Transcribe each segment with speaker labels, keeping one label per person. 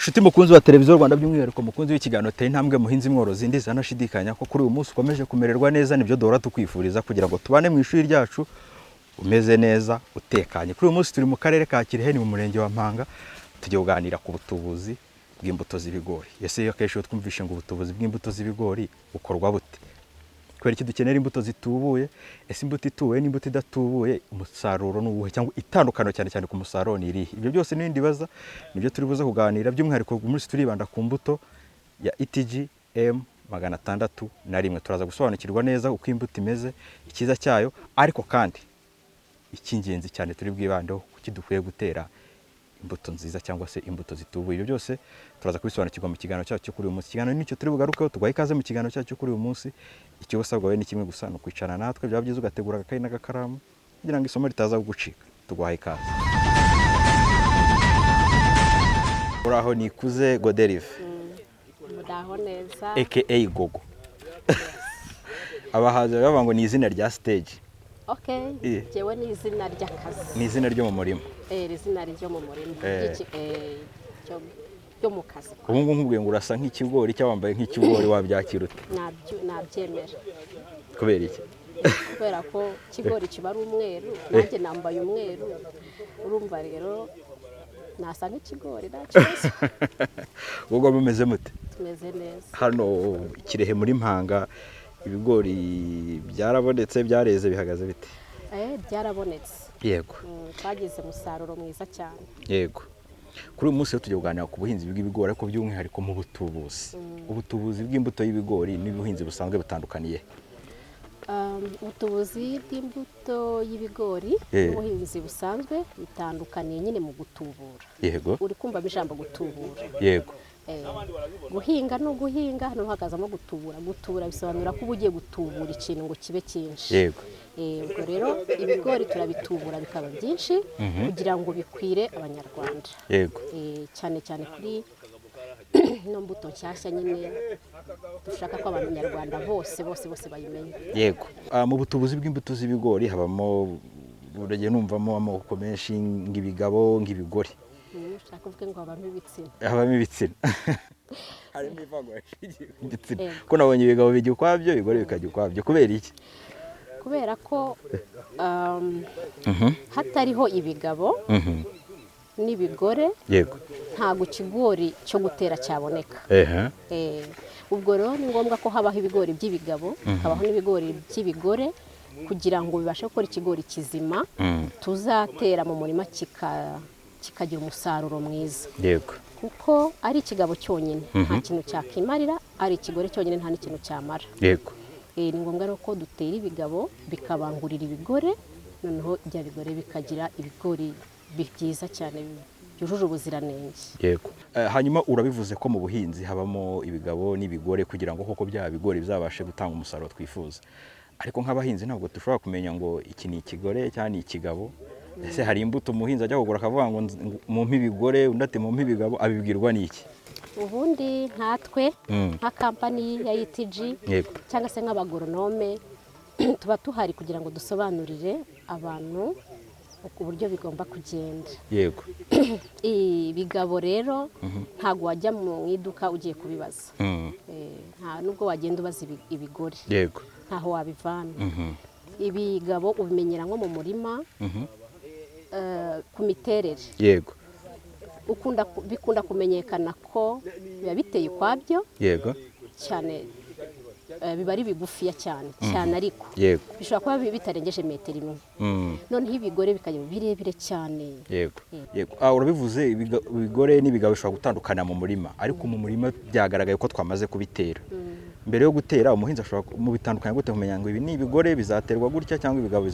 Speaker 1: Shuti mukunzi wa televiziyo Rwanda by'umwihariko mukunzi w'ikiganiro teye intambwe muhinzi mworozi ndiza nashidikanya ko kuri uyu munsi ukomeje kumererwa neza nibyo duhora tukwifuriza kugira ngo tubane mu ishuri ryacu umeze neza utekanye. Kuri uyu munsi turi mu karere ka Kirehe ni mu murenge wa Mpanga tugiye kuganira ku butubuzi bw'imbuto z'ibigori. Ese akenshi twumvishe ngo ubutubuzi bw'imbuto z'ibigori bukorwa bute? Kwera iki dukenera imbuto zitubuye, ese imbuto itubuye n'imbuto idatubuye umusaruro n'ubuhe cyangwa itandukano cyane cyane ku musaruro ni irihe? Ibyo byose n'ibindi baza nibyo turi buze kuganira by'umwihariko umunsi turibanda ku mbuto ya ETG M601. Turaza gusobanukirwa neza uko imbuto imeze, ikiza cyayo, ariko kandi icy'ingenzi cyane turi bwibandeho kuki dukwiye gutera imbuto nziza cyangwa se imbuto zitubuye. Ibyo byose turaza kubisobanukirwa mu kiganiro cyacu kuri uyu munsi. Ikiganiro nicyo turi bugarukeho, tugaha ikaze mu kiganiro cyacu kuri uyu munsi. Icyo usabwa we ni kimwe gusa, no kwicarana natwe, byaba byiza ugategura agakayi n'agakaramu kugira ngo isomo ritaza kugucika. Tuguha ikaze. Uraho nikuze Goderive.
Speaker 2: Muraho neza.
Speaker 1: AKA Gogo. Abahaza bavuga ngo ni izina rya stage.
Speaker 2: Okay. Jewe ni izina ry'akazi.
Speaker 1: Ni izina ryo mu murima.
Speaker 2: Izina ryo mu murima. Cyo mu kazi.
Speaker 1: Ubu ngubu nkubwiye ngo urasa nk'ikigori cyabambaye nk'ikigori wabyakira ute?
Speaker 2: Nabyemera.
Speaker 1: Kubera iki?
Speaker 2: Kubera ko ikigori kiba ari umweru, nanjye nambaye umweru. Urumva rero nasa nk'ikigori nakibazo.
Speaker 1: Ubwo bumeze mute?
Speaker 2: Tumeze neza.
Speaker 1: Hano Kirehe muri Mpanga ibigori byarabonetse byareze bihagaze bite?
Speaker 2: Byarabonetse.
Speaker 1: Yego.
Speaker 2: Twagize umusaruro mwiza cyane.
Speaker 1: Yego. Kuri uyu munsi tugiye kuganira ku buhinzi bw'ibigori ariko by'umwihariko mu butubuzi. Ubutubuzi bw'imbuto y'ibigori n'ubuhinzi busanzwe butandukaniye.
Speaker 2: Ubutubuzi bw'imbuto y'ibigori n'ubuhinzi busanzwe bitandukaniye nyine mu gutubura.
Speaker 1: Yego.
Speaker 2: Uri kumva ijambo gutubura?
Speaker 1: Yego.
Speaker 2: Guhinga no guhinga hano hakazamo gutubura. Gutubura bisobanura ko ugiye gutubura ikintu ngo kibe cyinshi.
Speaker 1: Yego.
Speaker 2: Ubwo rero ibigori turabitubura bikaba byinshi kugira ngo bikwire abanyarwanda.
Speaker 1: Yego.
Speaker 2: Cyane cyane kuri no mbuto nshyashya nyine dushaka ko abanyarwanda bose bayimenya.
Speaker 1: Yego. Mu butubuzi bw'imbuto z'ibigori habamo urege numvamo amoko menshi ng'ibigabo ng'ibigori.
Speaker 2: Ushaka kuvuga ngo habamo ibitsina.
Speaker 1: Habamo ibitsina. Harimo ivango y'igitsina. Ko nabonye ibigabo bijya ukwabyo, ibigori bikajya ukwabyo. Kubera iki?
Speaker 2: Kubera ko hatariho ibigabo n'ibigore,
Speaker 1: yego,
Speaker 2: ntago ikigori cyo gutera cyaboneka. Ubwo rero ni ngombwa ko habaho ibigori by'ibigabo, habaho n'ibigori by'ibigore kugira ngo bibashe gukora ikigori kizima tuzatera mu murima kikagira umusaruro mwiza.
Speaker 1: Yego.
Speaker 2: Kuko ari ikigabo cyonyine nta kintu cyakimarira, ari ikigore cyonyine nta n'ikintu cyamara.
Speaker 1: Yego.
Speaker 2: Ni ngombwa rero ko dutera ibigabo bikabangurira ibigore, noneho ibya bigore bikagira ibigori byiza cyane byujuje ubuziranenge.
Speaker 1: Yego. Hanyuma urabivuze ko mu buhinzi habamo ibigabo n'ibigore kugira ngo koko bya bigori bizabashe gutanga umusaruro twifuza. Ariko nk'abahinzi ntabwo dushobora kumenya ngo iki ni ikigore cyangwa ni ikigabo. Ese hari imbuto umuhinzi ajya kugura akavuga ngo mumpe ibigore undi ati mumpe ibigabo, abibwirwa n'iki?
Speaker 2: Ubundi nkatwe nka kampani ya ETG cyangwa se nk'abagoronome tuba tuhari kugira ngo dusobanurire abantu uburyo bigomba kugenda.
Speaker 1: Yego.
Speaker 2: Ibigabo rero ntago wajya mu iduka ugiye kubibaza. Nta nubwo wagenda ubaza ibigori.
Speaker 1: Yego.
Speaker 2: Ntaho wabivana. Ibigabo ubimenyera nko mu murima ku miterere.
Speaker 1: Yego.
Speaker 2: Bikunda kumenyekana ko biba biteye ukwabyo.
Speaker 1: Yego.
Speaker 2: Cyane biba ari bigufiya cyane ariko
Speaker 1: yego,
Speaker 2: bishobora kuba bitarengeje metero imwe. Noneho ibigore bikajya birebire cyane.
Speaker 1: Yego. Yego. Urabivuze ibigore n'ibigabo bishobora gutandukana mu murima, ariko mu murima byagaragaye ko twamaze kubitera. Mbere yo gutera umuhinzi ashobora mu bitandukanye gute kumenya ngo ibi ni ibigore bizaterwa gutya cyangwa ibigabo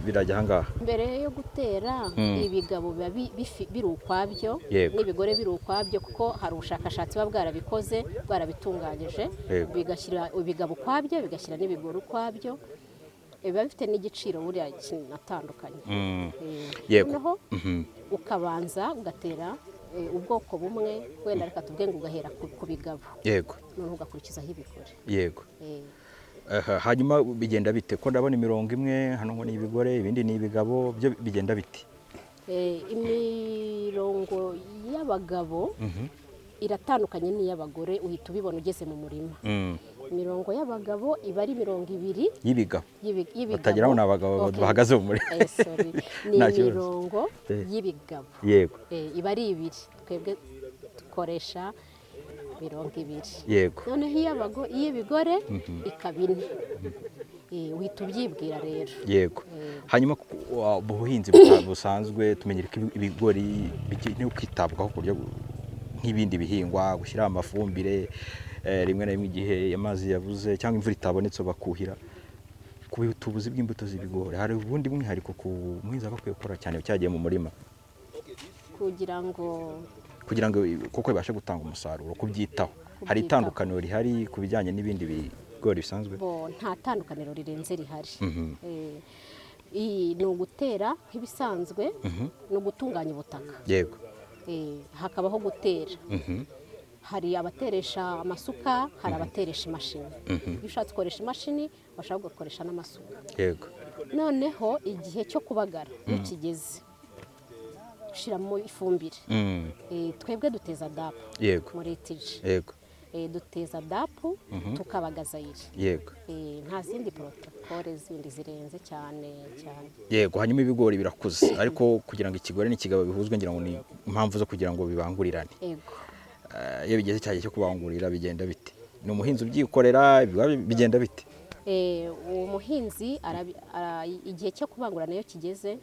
Speaker 1: birajya ahangaha?
Speaker 2: Mbere yo gutera ibigabo biba biri ukwabyo n'ibigore biri ukwabyo, kuko hari ubushakashatsi buba bwarabikoze bwarabitunganyije bigashyira ibigabo ukwabyo bigashyira n'ibigore ukwabyo. Biba bifite n'igiciro buriya kinatandukanye.
Speaker 1: Yego.
Speaker 2: Ukabanza ugatera ubwoko bumwe, wenda reka tuvuge ngo ugahera ku bigabo.
Speaker 1: Yego.
Speaker 2: Noneho ugakurikizaho ibigore.
Speaker 1: Yego. Hanyuma bigenda bite? Ko ndabona imirongo imwe hano ngo ni ibigore ibindi ni ibigabo, byo bigenda bite?
Speaker 2: Imirongo y'abagabo iratandukanye n'iy'abagore, uhita ubibona ugeze mu murima. Imirongo y'abagabo iba ari 200
Speaker 1: y'ibigabo batagira ngo ni abagabo bahagaze mu murima.
Speaker 2: Ni imirongo y'ibigabo,
Speaker 1: yego,
Speaker 2: iba ari 2, twebwe dukoresha 200.
Speaker 1: yego,
Speaker 2: noneho iy'ibigore ikaba 4. uhita ubyibwira rero.
Speaker 1: Yego. Hanyuma ubuhinzi busanzwe tumenyera ko ibigori bigiye kwitabwaho ku buryo nk'ibindi bihingwa, gushyira amafumbire rimwe na rimwe igihe amazi yabuze cyangwa imvura itabonetse bakuhira. Ku butubuzi bw'imbuto z'ibigori hari ubundi mwihariko ku muhinzi bakwiye gukora cyane cyagiye mu murima
Speaker 2: kugira ngo
Speaker 1: kuko bibashe gutanga umusaruro, kubyitaho. Hari itandukaniro rihari ku bijyanye n'ibindi bigori bisanzwe?
Speaker 2: Nta tandukaniro rirenze rihari. Ni ugutera nk'ibisanzwe, ni ugutunganya ubutaka.
Speaker 1: Yego.
Speaker 2: Hakabaho gutera. Hari abateresha amasuka, hari abateresha imashini. Iyo ushatse gukoresha imashini bashaka gukoresha n'amasuka.
Speaker 1: Yego.
Speaker 2: Noneho igihe cyo kubagara kigeze, ushyiramo ifumbire. Twebwe duteza dapu.
Speaker 1: Yego.
Speaker 2: Muri ETG.
Speaker 1: Yego.
Speaker 2: Duteza dapu tukabagaza iri.
Speaker 1: Yego.
Speaker 2: Nta zindi protokole zindi zirenze cyane.
Speaker 1: Yego. Hanyuma ibigori birakuze ariko kugira ngo ikigori n'ikigabo bihuzwe ngira ngo ni impamvu zo kugira ngo bibangurirane.
Speaker 2: Yego.
Speaker 1: Iyo bigeze cyagiye cyo kubangurira bigenda bite? Ni umuhinzi ubyikorera bigenda bite?
Speaker 2: Uwo muhinzi igihe cyo kubangurana iyo kigeze,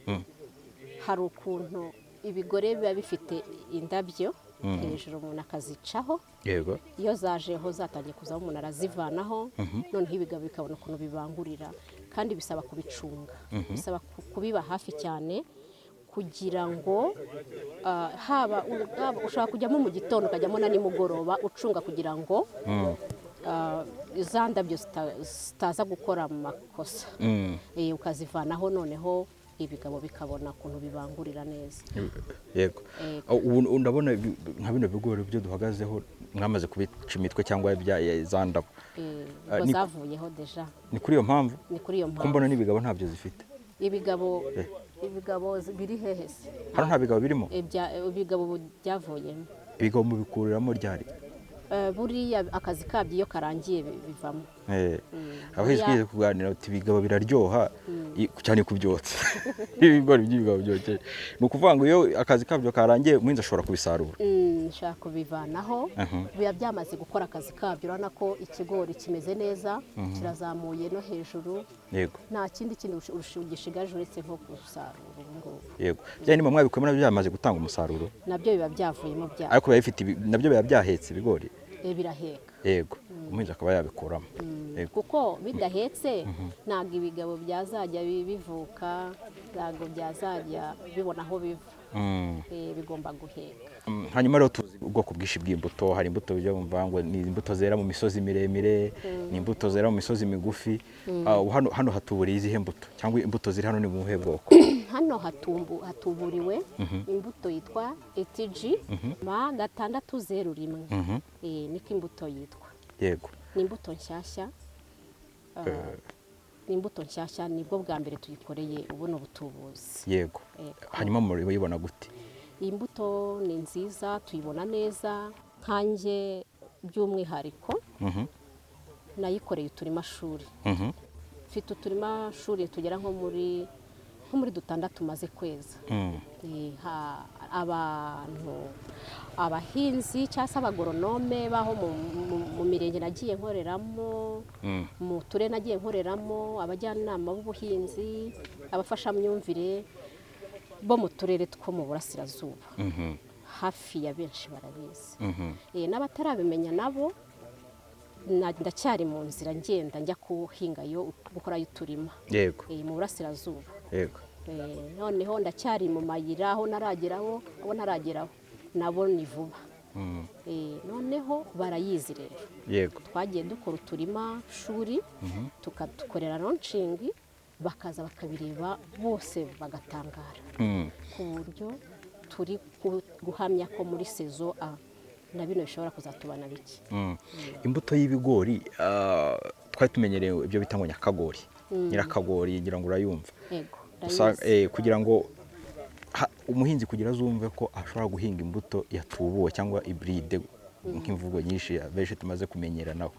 Speaker 2: hari ukuntu ibigore biba bifite indabyo hejuru umuntu akazicaho.
Speaker 1: Yego.
Speaker 2: Iyo zajeho zatangiye kuzaho umuntu arazivanaho, noneho ibigabo bikabona ukuntu bibangurira, kandi bisaba kubicunga, bisaba kubiba hafi cyane kugira ngo haba ushobora kujyamo mu gitondo ukajyamo na nimugoroba ucunga kugira ngo za ndabyo zitaza gukora amakosa. Ukazivanaho noneho ibigabo bikabona ukuntu bibangurira neza.
Speaker 1: Yego. Ubu ndabona nka bino bigori byo duhagazeho mwamaze kubica imitwe cyangwa za ndabo.
Speaker 2: Zavuyeho deja.
Speaker 1: Ni kuri iyo mpamvu?
Speaker 2: Ni kuri iyo mpamvu.
Speaker 1: Ko mbona n'ibigabo ntabyo zifite.
Speaker 2: Ibigabo biri hehe se?
Speaker 1: Hano nta bigabo birimo?
Speaker 2: Ibigabo byavuyemo.
Speaker 1: Ibigabo mubikuriramo ryari?
Speaker 2: Buriya akazi kabyo iyo karangiye bivamo.
Speaker 1: Abahinzi twize kuganira uti ibigabo biraryoha cyane kubyotsa. Ibigori by'ibigabo byokeje. Ni ukuvuga ngo iyo akazi kabyo karangiye umuhinzi ashobora kubisarura.
Speaker 2: Nshaka kubivanaho biba byamaze gukora akazi kabyo, urabona ko ikigori kimeze neza, kirazamuye no hejuru.
Speaker 1: Yego.
Speaker 2: Nta kindi gishigaje uretse nko gusarura ubu ngubu.
Speaker 1: Yego. Bya nyuma mwabikuye nabyo byamaze gutanga umusaruro?
Speaker 2: Nabyo biba byavuyemo bya.
Speaker 1: Ariko biba bifite nabyo biba byahetse ibigori?
Speaker 2: Biraheka.
Speaker 1: Yego. Umuhinzi akaba yabikuramo.
Speaker 2: Kuko bidahetse ntabwo ibigabo byazajya bivuka, ntabwo byazajya bibona aho biva. Bigomba guheka.
Speaker 1: Hanyuma rero tuzi ubwoko bwinshi bw'imbuto. Hari imbuto bijya bumva ngo ni imbuto zera mu misozi miremire, ni imbuto zera mu misozi migufi. Hano hatuburiye izihe mbuto cyangwa imbuto ziri hano ni mu buhe bwoko?
Speaker 2: Hano hatuburiwe imbuto yitwa ETG M601. Niko imbuto yitwa.
Speaker 1: Yego.
Speaker 2: Ni imbuto nshyashya. Ni imbuto nshyashya, nibwo bwa mbere tuyikoreye ubuno butubuzi.
Speaker 1: Yego. Hanyuma muribona gute?
Speaker 2: Iyi mbuto ni nziza, tuyibona neza. Nkanjye by'umwihariko nayikoreye uturimashuri. Mfite uturimashuri tugera nko muri 6 tumaze kweza. Abahinzi cyangwa se abagoronome baho mu mirenge nagiye nkoreramo, mu turere nagiye nkoreramo, abajyanama b'ubuhinzi, abafashamyumvire bo mu turere two mu burasirazuba. Hafi ya benshi barabizi. N'abatarabimenya nabo ndacyari mu nzira ngenda njya kuhingayo gukorayo uturima.
Speaker 1: Yego.
Speaker 2: Mu burasirazuba.
Speaker 1: Yego.
Speaker 2: Noneho ndacyari mu mayira aho narageraho, nabo ni vuba. Noneho barayizi rero.
Speaker 1: Yego.
Speaker 2: Twagiye dukora uturima shuri, tukadukorera launching, bakaza bakabireba bose bagatangara. Ku buryo turi guhamya ko muri sezo A na bino bishobora kuzatubana biki.
Speaker 1: Imbuto y'ibigori twari tumenyereye ibyo bita ngo nyakagori. Nyirakagori ngira ngo urayumva.
Speaker 2: Yego.
Speaker 1: Kugira ngo umuhinzi kugira azumve ko ashobora guhinga imbuto yatubuwe cyangwa hybride nk'imvugo nyinshi benshi tumaze kumenyeranaho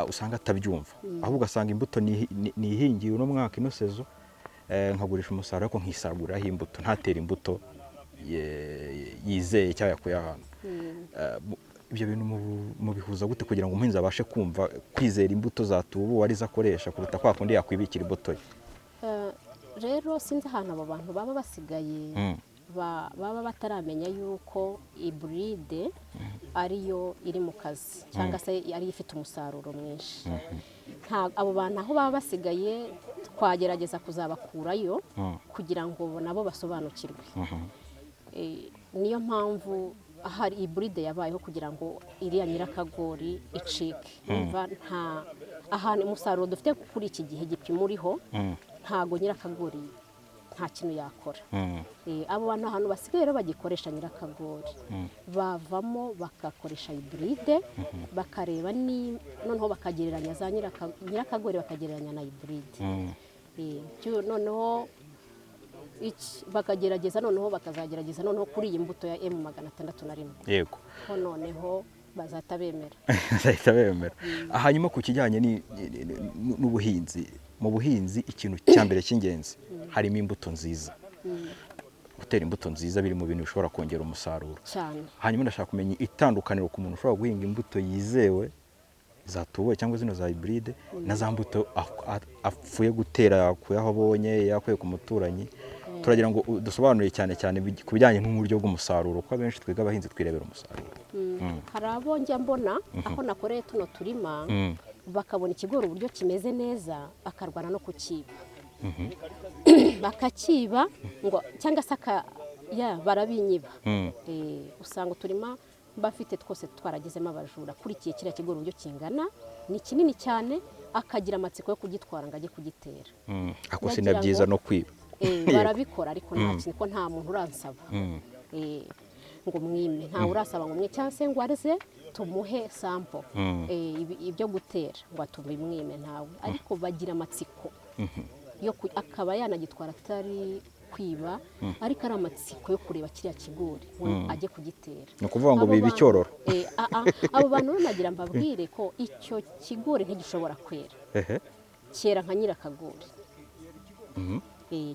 Speaker 1: usanga atabyumva, ahubwo ugasanga imbuto nihingiye uno mwaka ino sezo nkagurisha umusaruro ariko nkisaguriraho imbuto ntatera imbuto yizeye cyangwa yakuye ahantu. Ibyo bintu mubihuza gute kugira ngo umuhinzi abashe kumva kwizera imbuto zatubu arizo akoresha kuruta kwa kundi yakwibikira imbuto ye?
Speaker 2: Rero sinzi ahantu abo bantu baba basigaye baba bataramenya yuko iburide ariyo iri mu kazi cyangwa se ariyo ifite umusaruro mwinshi. Abo bantu aho baba basigaye twagerageza kuzabakurayo kugira ngo nabo basobanukirwe. Niyo mpamvu hari iburide yabayeho kugira ngo iriya nyirakagori icike. Nta ahantu umusaruro dufite kuri iki gihe gipima uriho ntago nyirakagori nta kintu yakora. Abo bantu ahantu basigaye rero bagikoresha nyirakagori bavamo bakakoresha iburide bakareba noneho bakagereranya za nyirakagori bakagereranya na iburide. Noneho bakagerageza bakazagerageza kuri iyi mbuto ya M601.
Speaker 1: Yego.
Speaker 2: Ho noneho bazahita bemera.
Speaker 1: Bazahita bemera. Hanyuma ku kijyanye n'ubuhinzi, mu buhinzi ikintu cya mbere cy'ingenzi harimo imbuto nziza. Gutera imbuto nziza biri mu bintu bishobora kongera umusaruro
Speaker 2: cyane.
Speaker 1: Hanyuma ndashaka kumenya itandukaniro ku muntu ushobora guhinga imbuto yizewe zatuwe cyangwa zino za hybride na za mbuto apfuye gutera yakuye aho abonye yakuye ku muturanyi. Turagira ngo dusobanurire cyane cyane ku bijyanye n'uburyo bw'umusaruro kuko abenshi twiga abahinzi twirebera umusaruro.
Speaker 2: Hari abo njya mbona aho nakoreye tuno turima bakabona ikigori uburyo kimeze neza akarwana no kukiba. Bakakiba ngo cyangwa se barabinyiba. Usanga uturima bafite twose twaragezemo abajura kurikiye kiriya kigori uburyo kingana ni kinini cyane akagira amatsiko yo kugitwara ngo ajye kugitera.
Speaker 1: Ako si na byiza no kwiba.
Speaker 2: Barabikora ariko nta muntu uransaba ngo mwime, nta urasaba ngo mwe cyangwa se ngo areze tumuhe sample ibyo gutera ngo atubimwime ntawe, ariko bagira amatsiko yo akaba yanagitwara atari kwiba ariko ari amatsiko yo kureba kiriya kigori ajye kugitera.
Speaker 1: Ni ukuvuga ngo biba icyororo.
Speaker 2: Abo bantu nagira mbabwire ko icyo kigori ntigishobora kwera kera nka nyirakagori.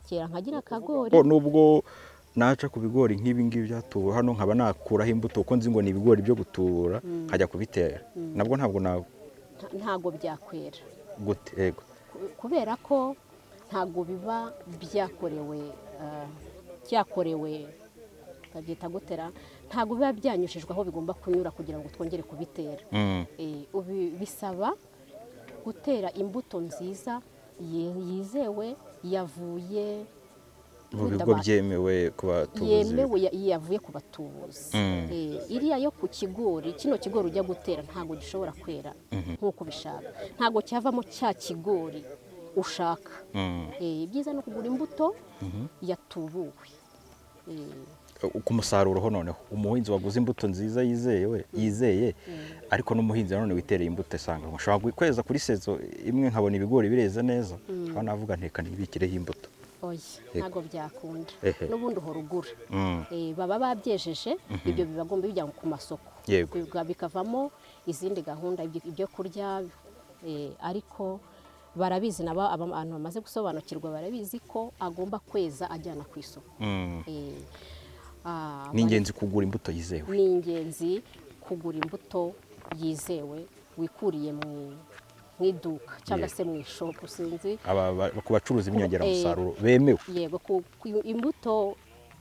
Speaker 2: Kera nkagira akagori
Speaker 1: nubwo naca ku bigori nk'ibi ngibi byatuwe hano nkaba nakuraho imbuto kuko nzi ngo ni ibigori byo gutubura nkajya kubitera nabwo ntabwo byakwera. Gute? Yego.
Speaker 2: Kubera ko ntabwo biba byakorewe babyita gutera, ntabwo biba byanyujijwe aho bigomba kunyura kugira ngo twongere kubitera. Bisaba gutera imbuto nziza yizewe yavuye
Speaker 1: mu bigo byemewe ku batubuzi.
Speaker 2: Yavuye ku batubuzi. Iriya yo ku kigori, kino kigori ujya gutera ntabwo gishobora kwera nk'uko ubishaka, ntabwo cyavamo cya kigori ushaka. Ibyiza ni ukugura imbuto yatubuwe.
Speaker 1: Ku musaruro ho noneho umuhinzi waguze imbuto nziza yizeye ariko n'umuhinzi nanone witereye imbuto asanga ushobora kweza kuri sezo imwe nkabona ibigori bireza neza aho navuga ntekana ibikireho imbuto.
Speaker 2: Ntabwo byakunda n'ubundi uhora ugura. Baba babyejeje ibyo bibagomba bijya ku masoko bikavamo izindi gahunda ibyo kurya, ariko barabizi nabo abantu bamaze gusobanukirwa barabizi ko agomba kweza ajyana ku isoko.
Speaker 1: Ni ingenzi kugura imbuto yizewe.
Speaker 2: Ni ingenzi kugura imbuto yizewe wikuriye mu iduka cyangwa se mu ishopu sinzi
Speaker 1: ku bacuruzi b'inyongeramusaruro bemewe.
Speaker 2: Yego, imbuto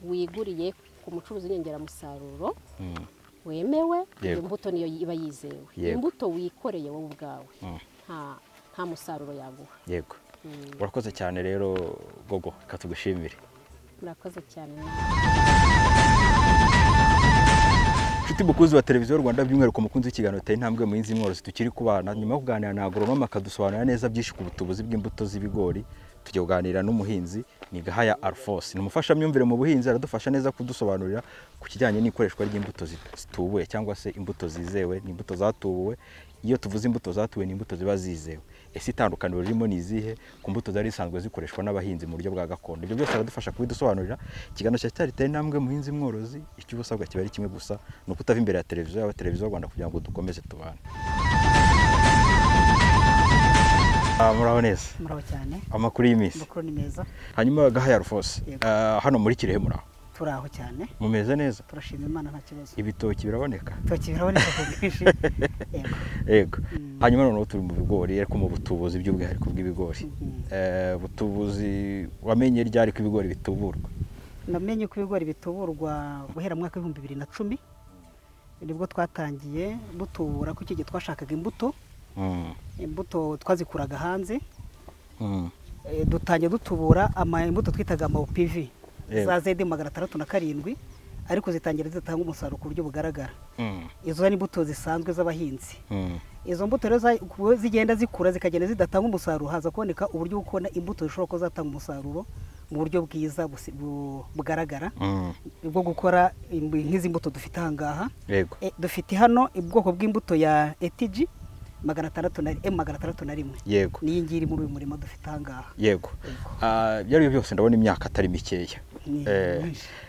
Speaker 2: wiguriye ku mucuruzi w'inyongeramusaruro wemewe, iyo mbuto niyo iba yizewe. Imbuto wikoreye wowe ubwawe nta musaruro yaguha.
Speaker 1: Yego. Urakoze cyane rero Gogo, reka tugushimire.
Speaker 2: Murakoze cyane.
Speaker 1: Nshuti mukunzi wa televiziyo Rwanda by'umwihariko mukunzi w'ikiganiro Tera Intambwe mu Yinzi Mworozi tukiri kubana nyuma yo kuganira na agronome akadusobanurira neza byinshi ku butubuzi bw'imbuto z'ibigori. Tugiye kuganira n'umuhinzi ni Gahaya Alphonse, ni umufashamyumvire mu buhinzi, aradufasha neza kudusobanurira ku kijyanye n'ikoreshwa ry'imbuto zitubuye cyangwa se imbuto zizewe n'imbuto zatubuwe. Iyo tuvuze imbuto zatuwe ni imbuto ziba zizewe. ese itandukaniro ririmo ni izihe ku mbuto zari zisanzwe zikoreshwa n'abahinzi mu buryo bwa gakondo. Ibyo byose aradufasha kubidusobanurira. Ikiganiro cyari Tera Intambwe muhinzi mworozi, icyo ubusabwa kiba ari kimwe gusa, ni ukutava imbere ya televiziyo y'u Rwanda kugira ngo dukomeze tubane. Muraho neza.
Speaker 3: Muraho cyane.
Speaker 1: Amakuru y'iminsi.
Speaker 3: Amakuru ni meza.
Speaker 1: Hanyuma Gahaya Rufose, hano muri Kirehe muraho?
Speaker 3: Turaho cyane.
Speaker 1: Mumeze neza?
Speaker 3: Turashima Imana nta kibazo.
Speaker 1: Ibitoki biraboneka?
Speaker 3: Ibitoki biraboneka ku bwinshi.
Speaker 1: Yego. Hanyuma noneho turi mu bigori, ariko mu butubuzi by'ubwihariko bw'ibigori. Butubuzi wamenye ryari ko ibigori bituburwa?
Speaker 3: Namenye ko ibigori bituburwa guhera mu mwaka wa 2010. Nibwo twatangiye dutubura ko iki gihe twashakaga imbuto. Imbuto twazikuraga hanze. Dutangiye dutubura imbuto twitaga ama OPV. Za ZD 607 ariko zitangira zitanga umusaruro ku buryo bugaragara. Izo ni imbuto zisanzwe z'abahinzi. Izo mbuto rero zigenda zikura zikagenda zidatanga umusaruro, haza kuboneka uburyo ukona imbuto zishobora ko zatanga umusaruro mu buryo bwiza bugaragara bwo gukora nk'izi mbuto dufite ahangaha. Dufite hano ubwoko bw'imbuto ya ETG 601.
Speaker 1: Yego.
Speaker 3: Niyi ngiri muri uyu murimo dufite ahangaha.
Speaker 1: Yego. Byari byose ndabona imyaka atari mikeya.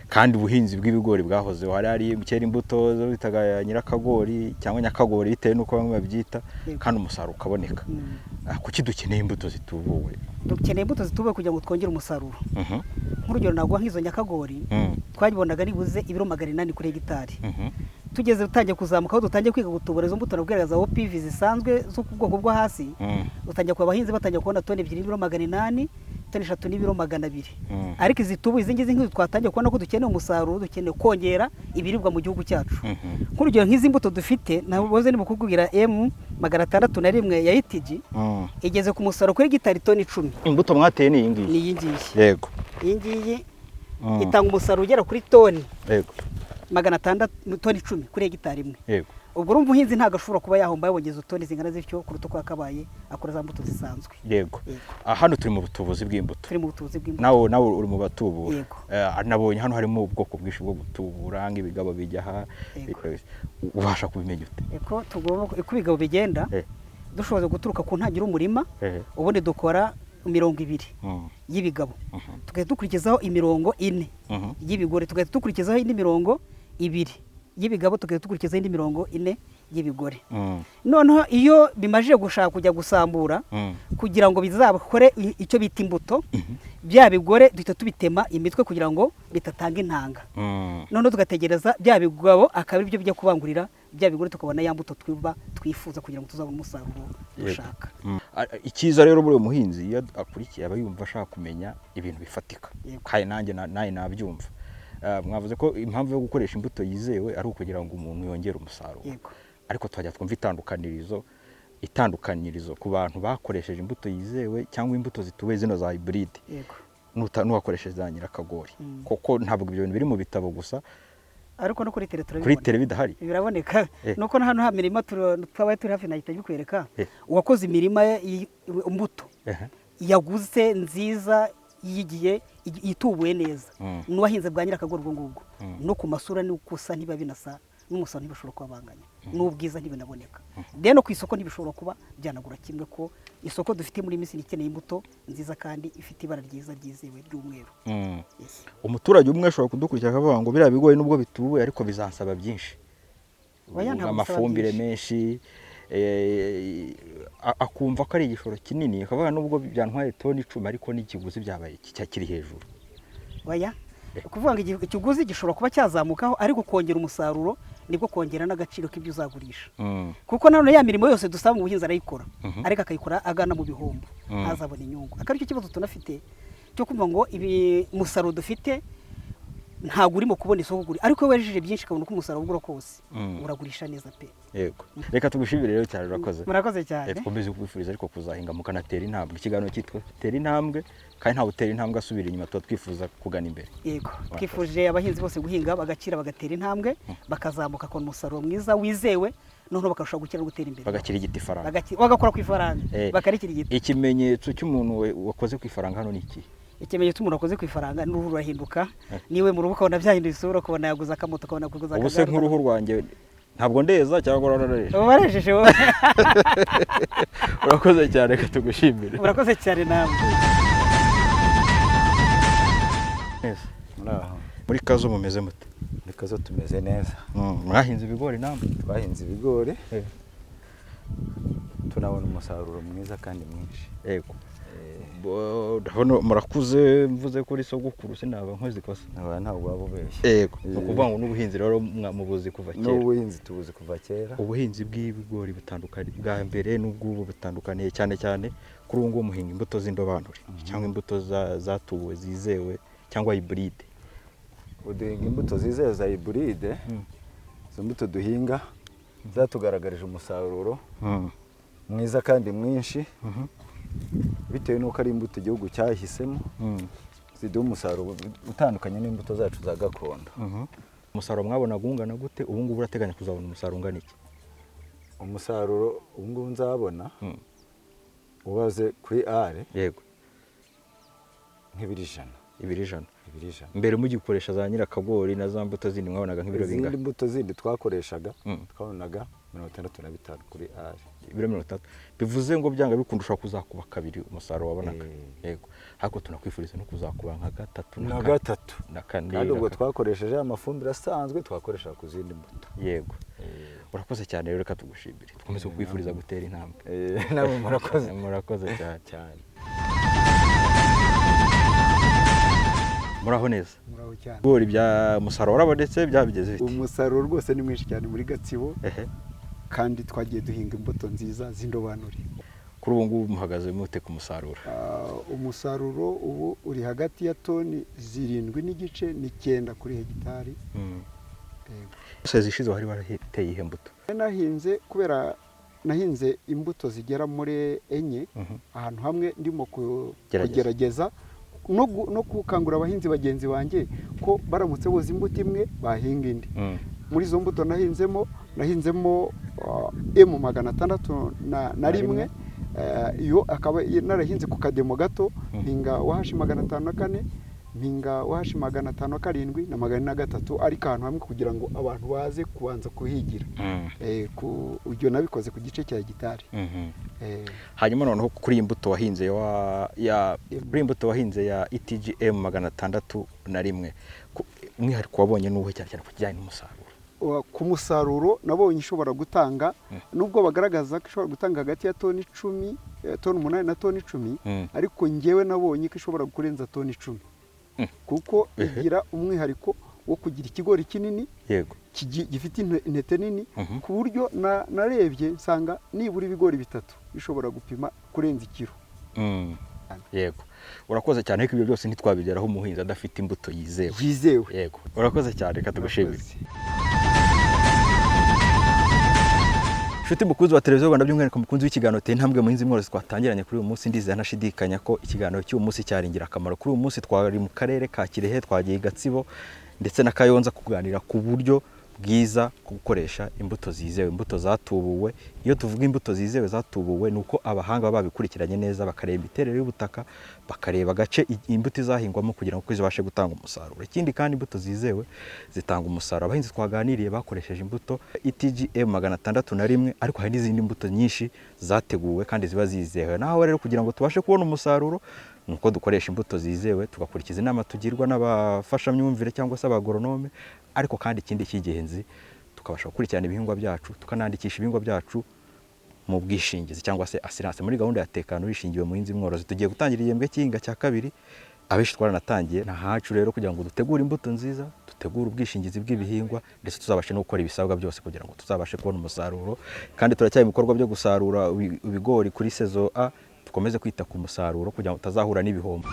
Speaker 1: Kandi ubuhinzi bw'ibigori bwahozeho, hari kera imbuto zo bitaga nyirakagori cyangwa nyakagori bitewe n'uko bamwe babyita, kandi umusaruro ukaboneka. Kuki dukeneye imbuto zitubuwe?
Speaker 3: Dukeneye imbuto zitubuwe kugira ngo twongere umusaruro. Nk'urugero nagwa nk'izo nyakagori twagibonaga nibuze ibiro 800 kuri hegitari. Tugeze utangiye kuzamuka aho dutangiye kwiga gutubura izo mbuto nabwiraga za OPV zisanzwe zo ku bwoko bwo hasi, utangiye ku abahinzi batangiye kubona toni 2 n'ibiro 800, toni 3 n'ibiro 200. Ariko izitubu izi ngizi nk'izo twatangiye kubona ko dukeneye umusaruro, dukeneye kongera ibiribwa mu gihugu cyacu. Nk'urugero nk'izi mbuto dufite naboze ni mukubwira M601 ya ETG igeze ku musaruro kuri hegitari toni 10.
Speaker 1: Imbuto mwateye ni iyi ngiyi?
Speaker 3: Ni iyi ngiyi.
Speaker 1: Yego.
Speaker 3: Iyi ngiyi itanga umusaruro ugera kuri toni.
Speaker 1: Yego.
Speaker 3: 600 toni 10 kuri hegitari imwe.
Speaker 1: Yego.
Speaker 3: Ubwo urumva umuhinzi ntago ashobora kuba yahomba yabongeza toni zingana zityo kuruta uko akabaye akora za mbuto zisanzwe.
Speaker 1: Yego. Hano turi mu butubuzi bw'imbuto.
Speaker 3: Turi mu butubuzi bw'imbuto.
Speaker 1: Nawe uri mu batubura.
Speaker 3: Yego.
Speaker 1: Nabonye hano harimo ubwoko bwinshi bwo gutubura, nk'ibigabo bijya aha. Ubasha kubimenya ute?
Speaker 3: Eko tugomba uko ibigabo bigenda dushoboza guturuka ku ntangiriro umurima, ubundi dukora 200 y'ibigabo. Tugahita dukurikizaho imirongo 4 y'ibigori, tugahita dukurikizaho indi mirongo 2 y'ibigabo, tugahita dukurikizaho indi mirongo 4 y'ibigori. Noneho iyo bimaje gushaka kujya gusambura kugira ngo bizabakore icyo bita imbuto, bya bigore duhita tubitema imitwe kugira ngo bitatanga intanga. Noneho tugategereza bya bigabo akaba ibyo bijya kubangurira bya bigore, tukabona ya mbuto twifuza kugira ngo tuzabone umusaruro dushaka.
Speaker 1: Ikiza rero buri muhinzi iyo akurikiye aba yumva ashaka kumenya ibintu bifatika, kandi nanjye nabyumva. Mwavuze ko impamvu yo gukoresha imbuto yizewe ari ukugira ngo umuntu yongere umusaruro. Ariko twajya twumva itandukanyirizo ku bantu bakoresheje imbuto yizewe cyangwa imbuto zituwe zino za hybrid. N'uwakoresheje za nyirakagori. Koko ntabwo ibyo bintu biri mu bitabo gusa,
Speaker 3: ariko no kuri televiziyo
Speaker 1: kuri televiziyo bidahari
Speaker 3: biraboneka. Nuko hano ha mirima twabaye turi hafi nahita bikwereka uwakoze imirima imbuto yaguze nziza yigiye itubuye neza, n'uwahinze bwa nyirakagori ubwo ngubwo no ku masura ni ukusa ntiba binasa, n'umusaruro ntibishobora kubanganya, n'ubwiza ntibinaboneka. Rero ku isoko ntibishobora kuba byanagura kimwe, ko isoko dufite muri minsi ikeneye imbuto nziza kandi ifite ibara ryiza ryizewe ry'umweru.
Speaker 1: Umuturage umwe ashobora kudukurikira akavuga ngo biriya bigori nubwo bitubuye ariko bizansaba byinshi, amafumbire menshi, akumva ko ari igishoro kinini, akavuga nubwo byantwaye toni 10 ariko n'ikiguzi byabaye kiri hejuru.
Speaker 3: Kuvuga ngo ikiguzi gishobora kuba cyazamukaho, ariko kongera umusaruro nibwo kongera n'agaciro k'ibyo uzagurisha. Kuko none ya mirimo yose dusaba mu buhinzi arayikora, ariko akayikora agana mu bihombo, azabona inyungu. Akari cyo kibazo tunafite cyo kumva ngo ibi musaruro dufite ntabwo urimo kubona isoko guri, ariko wejeje byinshi kabona uko umusaruro ugura kose uragurisha neza pe.
Speaker 1: Yego. Reka tugushimire rero cyane, urakoze.
Speaker 3: Murakoze cyane.
Speaker 1: Twomeze kubifuriza ariko kuzahinga mukanatera intambwe. Ikiganiro cyitwa Tera Intambwe, kandi ntawe utera intambwe asubira inyuma, tuba twifuza kugana imbere.
Speaker 3: Yego. Twifuje abahinzi bose guhinga bagakira bagatera intambwe, bakazamuka ku musaruro mwiza wizewe, noneho bakarusha gukira no gutera imbere.
Speaker 1: Bagakira igiti faranga.
Speaker 3: Bagakora ku ifaranga. Bakarikira igiti.
Speaker 1: Ikimenyetso cy'umuntu wakoze ku ifaranga hano ni iki?
Speaker 3: Ikimenyetso umuntu akoze ku ifaranga n'uruhu rurahinduka, niwe mu rubuga ubona byahinduye isura, ukabona yaguza akamoto, ukabona kuguza akagare.
Speaker 1: Ubuse nk'uruhu rwanjye ntabwo ndeza cyangwa urareje
Speaker 3: warejeje wowe.
Speaker 1: urakoze cyane reka tugushimire.
Speaker 3: Urakoze cyane namwe.
Speaker 1: Muri Kazo mumeze mute?
Speaker 4: Muri Kazo tumeze neza.
Speaker 1: Mwahinze ibigori namwe?
Speaker 4: Twahinze ibigori tunabona umusaruro mwiza kandi mwinshi.
Speaker 1: Yego. Ndabona murakuze mvuze kuri sogokuru sinaba nkoze kosa.
Speaker 4: Ntabwo wabubeshye.
Speaker 1: Yego. Nukuvuga ngo n'ubuhinzi rero mubuzi kuva kera.
Speaker 4: N'ubuhinzi tubuzi kuva kera.
Speaker 1: Ubuhinzi bw'ibigori butandukanye bwa mbere n'ubw'ubu butandukaniye cyane cyane kuri ubu ngubu muhinga imbuto z'indobanure cyangwa imbuto zatuwe zizewe cyangwa hybride.
Speaker 4: Uduhinga imbuto zizewe za hybride. Izo mbuto duhinga zatugaragarije umusaruro mwiza kandi mwinshi. Bitewe nuko ari imbuto igihugu cyahisemo ziduha umusaruro utandukanye n'imbuto zacu za gakondo.
Speaker 1: Umusaruro mwabonaga ungana gute? Ubu ngubu urateganya kuzabona umusaruro ungana iki?
Speaker 4: Umusaruro ubu ngubu nzabona ubaze kuri are.
Speaker 1: Yego.
Speaker 4: nk'ibiro ijana.
Speaker 1: Ibiro ijana. Mbere mugikoresha za nyirakagori na za mbuto zindi mwabonaga nk'ibiro bingahe?
Speaker 4: Izindi mbuto zindi twakoreshaga twabonaga 65 kuri are.
Speaker 1: Ibiro 60. Bivuze ngo byanga bikunda ushaka kuzakuba kabiri umusaruro wabonaga. Yego. Hako tunakwifuriza no kuzakuba nka gatatu
Speaker 4: na
Speaker 1: kane.
Speaker 4: Kandi ubwo twakoresheje amafumbire asanzwe twakoresha ku zindi mbuto.
Speaker 1: Yego. Urakoze cyane rero reka tugushimire. Tukomeze kwifuriza gutera intambwe.
Speaker 4: Namwe murakoze.
Speaker 1: Murakoze cyane. Muraho neza.
Speaker 5: Muraho cyane.
Speaker 1: Ibigori bya musaruro warabonetse byabigeze bite?
Speaker 5: Umusaruro rwose ni mwinshi cyane muri Gatsibo. Kandi twagiye duhinga imbuto nziza z'indobanure.
Speaker 1: Kuri ubu ngubu muhagaze mute ku musaruro?
Speaker 5: Umusaruro ubu uri hagati ya toni 7.9 n'9 kuri hegitari.
Speaker 1: Zishize wari warateye ihe mbuto?
Speaker 5: Nahinze kubera nahinze imbuto zigera muri enye ahantu hamwe ndimo kugerageza no gukangura abahinzi bagenzi banjye ko baramutse boza imbuto imwe bahinga indi. Muri izo mbuto nahinzemo M601 iyo akaba narahinze ku kademo gato mpinga wahashi 504 mpinga wahashi 507 na 403 ariko ahantu hamwe kugira ngo abantu baze kubanza kuhigira. Ujyo nabikoze ku gice cya hegitari.
Speaker 1: Hanyuma noneho kuri imbuto wahinze ya ETGM 601 umwihariko wabonye n'uwe cyane kujyanye n'umusaruro?
Speaker 5: Ku musaruro nabonye ishobora gutanga nubwo bagaragaza ko ishobora gutanga hagati ya toni 10 toni 8 na toni 10 ariko ngewe nabonye ko ishobora kurenza toni 10 kuko igira umwihariko wo kugira ikigori kinini.
Speaker 1: Yego.
Speaker 5: Gifite intete nini ku buryo narebye nsanga nibura ibigori bitatu bishobora gupima kurenza ikiro.
Speaker 1: Yego. Urakoze cyane ariko ibyo byose ntitwabigeraho umuhinzi adafite imbuto yizewe. Yego. Urakoze cyane reka tugushimire. Shuti mukunzi wa televiziyo Rwanda by'umwihariko mukunzi w'ikiganiro teye intambwe muhinzi mworozi twatangiranye kuri uyu munsi ndize nashidikanya ko ikiganiro cy'uyu munsi cyaringira akamaro. Kuri uyu munsi twari mu karere ka Kirehe twagiye Gatsibo ndetse na Kayonza kuganira ku buryo bwiza ko gukoresha imbuto zizewe, imbuto zatubuwe. Iyo tuvuga imbuto zizewe zatubuwe nuko abahanga babikurikiranye neza bakareba imiterere y'ubutaka, bakareba gace imbuto izahingwamo kugira ngo zibashe gutanga umusaruro. Ikindi kandi imbuto zizewe zitanga umusaruro. Abahinzi twaganiriye bakoresheje imbuto ETGM 601 ariko hari n'izindi mbuto nyinshi zateguwe kandi ziba zizewe. Naho rero kugira ngo tubashe kubona umusaruro nuko dukoresha imbuto zizewe tugakurikiza inama tugirwa n'abafasha myumvire cyangwa se abagoronome. Ariko kandi ikindi cy'ingenzi tukabasha gukurikirana ibihingwa byacu tukanandikisha ibihingwa byacu mu bwishingizi cyangwa se assurance. Muri gahunda ya tekano rishingiwe muhinzi mworozi tugiye gutangira igihembwe cy'inga cya kabiri abishi twaranatangiye na hacu rero kugira ngo dutegure imbuto nziza, dutegure ubwishingizi bw'ibihingwa ndetse tuzabashe no gukora ibisabwa byose kugira ngo tuzabashe kubona umusaruro. Kandi turacyari mu bikorwa byo gusarura ibigori kuri sezo A, dukomeze kwita ku musaruro kugira ngo utazahura n'ibihombo.